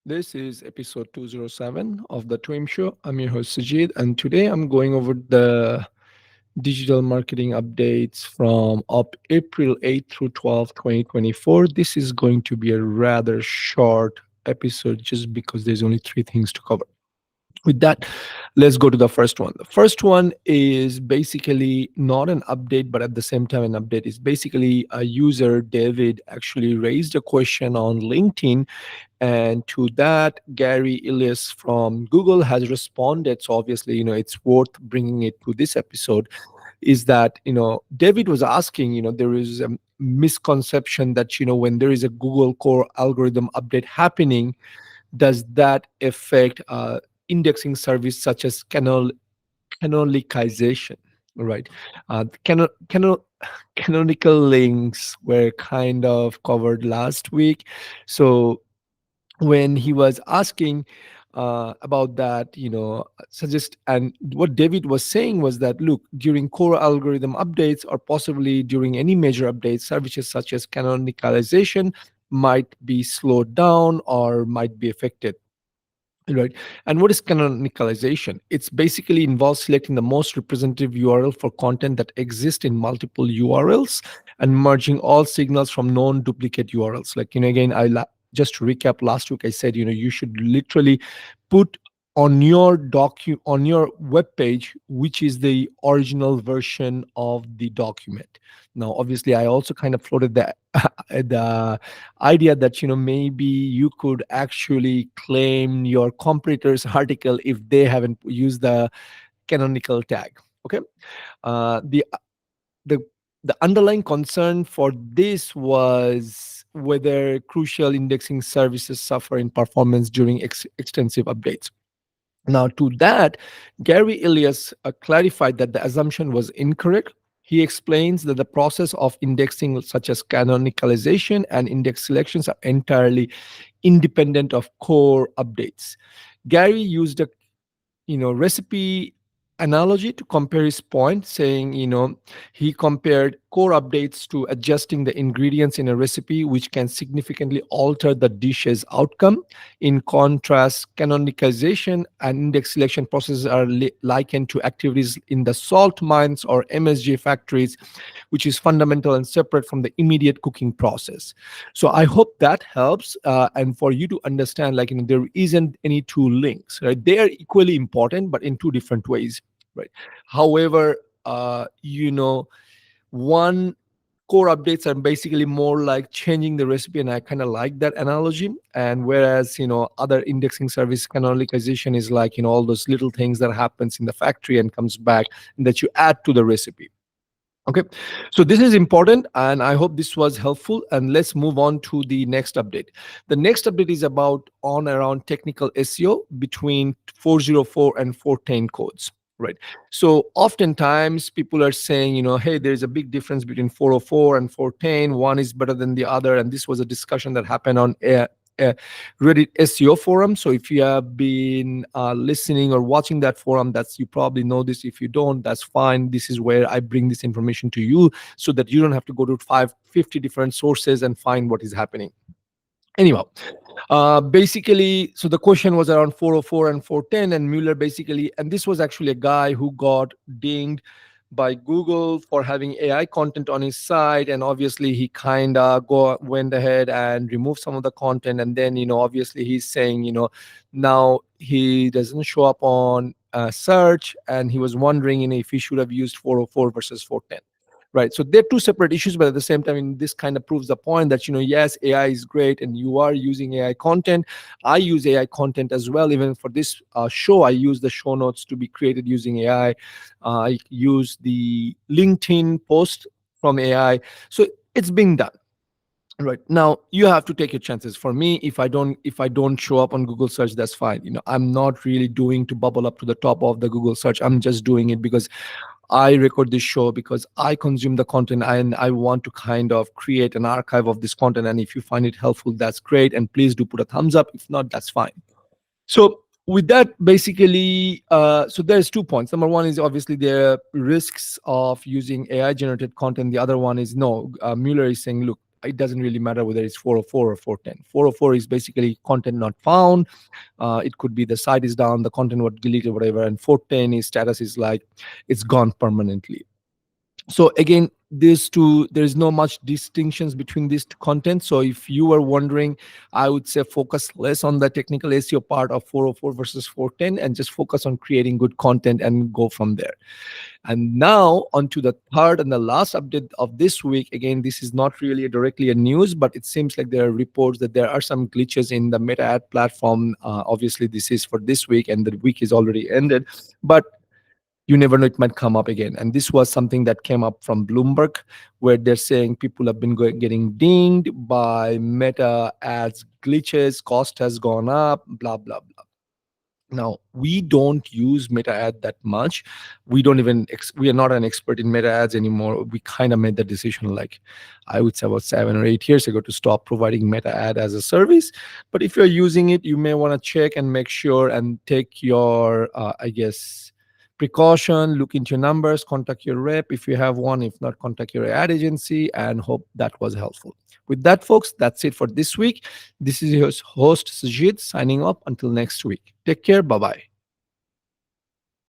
This is episode 207 of the Twim Show. I'm your host Sajid, and today I'm going over the digital marketing updates from up April 8th through 12th, 2024. This is going to be a rather short episode just because there's only three things to cover. With that, let's go to the first one. The first one is basically not an update, but at the same time, an update is basically a user, David, actually raised a question on LinkedIn, and to that, Gary Illyes from Google has responded. So obviously, it's worth bringing it to this episode. Is that David was asking, there is a misconception that when there is a Google core algorithm update happening, does that affect indexing service such as canonicalization, right? Canonical links were kind of covered last week. So when he was asking about that, suggest, and what David was saying was that, look, during core algorithm updates or possibly during any major updates, services such as canonicalization might be slowed down or might be affected. Right. And what is canonicalization? It's basically involves selecting the most representative URL for content that exists in multiple URLs and merging all signals from known duplicate URLs. Like, again, just to recap, last week I said, you should literally put on your web page which is the original version of the document. Now obviously I also kind of floated the idea that maybe you could actually claim your competitor's article if they haven't used the canonical tag. Okay. Uh, the the the underlying concern for this was whether crucial indexing services suffer in performance during extensive updates. Now, to that, Gary Illyes clarified that the assumption was incorrect. He explains that the process of indexing, such as canonicalization and index selections, are entirely independent of core updates. Gary used a recipe analogy to compare his point, saying, he compared core updates to adjusting the ingredients in a recipe, which can significantly alter the dish's outcome. In contrast, canonicalization and index selection processes are likened to activities in the salt mines or MSG factories, which is fundamental and separate from the immediate cooking process. So I hope that helps, and for you to understand, like, there isn't any two links, right? They are equally important, but in two different ways, right? However, one core updates are basically more like changing the recipe, and I kind of like that analogy. And whereas other indexing service canonicalization is like all those little things that happens in the factory and comes back and that you add to the recipe. Okay, so this is important, and I hope this was helpful. And let's move on to the next update. The next update is about on around technical SEO between 404 and 410 codes. Right. So oftentimes people are saying, hey, there's a big difference between 404 and 410. One is better than the other. And this was a discussion that happened on Reddit SEO forum. So if you have been listening or watching that forum, that's, you probably know this. If you don't, that's fine. This is where I bring this information to you so that you don't have to go to 50 different sources and find what is happening. Anyhow, basically, so the question was around 404 and 410, and Mueller basically, and this was actually a guy who got dinged by Google for having AI content on his site, and obviously he kind of went ahead and removed some of the content, and then obviously he's saying now he doesn't show up on search, and he was wondering if he should have used 404 versus 410. Right. So they're two separate issues, but at the same time, this kind of proves the point that, yes, AI is great and you are using AI content. I use AI content as well. Even for this show, I use the show notes to be created using AI. I use the LinkedIn post from AI. So it's being done. Right. Now you have to take your chances. For me, if I don't show up on Google search, that's fine. I'm not really doing to bubble up to the top of the Google search. I'm just doing it because I record this show, because I consume the content, and I want to kind of create an archive of this content. And if you find it helpful, that's great. And please do put a thumbs up. If not, that's fine. So with that, basically, so there's 2 points. Number one is obviously the risks of using AI generated content. The other one is no. Mueller is saying, look, it doesn't really matter whether it's 404 or 410. 404 is basically content not found. It could be the site is down, the content was deleted, whatever. And 410 is status is like it's gone permanently. So again, these two, there is no much distinctions between these two content. So if you were wondering, I would say focus less on the technical SEO part of 404 versus 410 and just focus on creating good content and go from there. And now on to the third and the last update of this week. Again, this is not really directly a news, but it seems like there are reports that there are some glitches in the Meta ad platform. Obviously this is for this week and the week is already ended, but you never know, it might come up again. And this was something that came up from Bloomberg, where they're saying people have been getting dinged by Meta ads glitches, cost has gone up, blah blah blah. Now, we don't use Meta ad that much. We don't even we are not an expert in Meta ads anymore. We kind of made the decision, like I would say about 7 or 8 years ago, to stop providing Meta ad as a service. But if you're using it, you may want to check and make sure and take your I guess precaution, look into your numbers, contact your rep if you have one. If not, contact your ad agency, and hope that was helpful. With that, folks, that's it for this week. This is your host, Sujit, signing off until next week. Take care. Bye bye.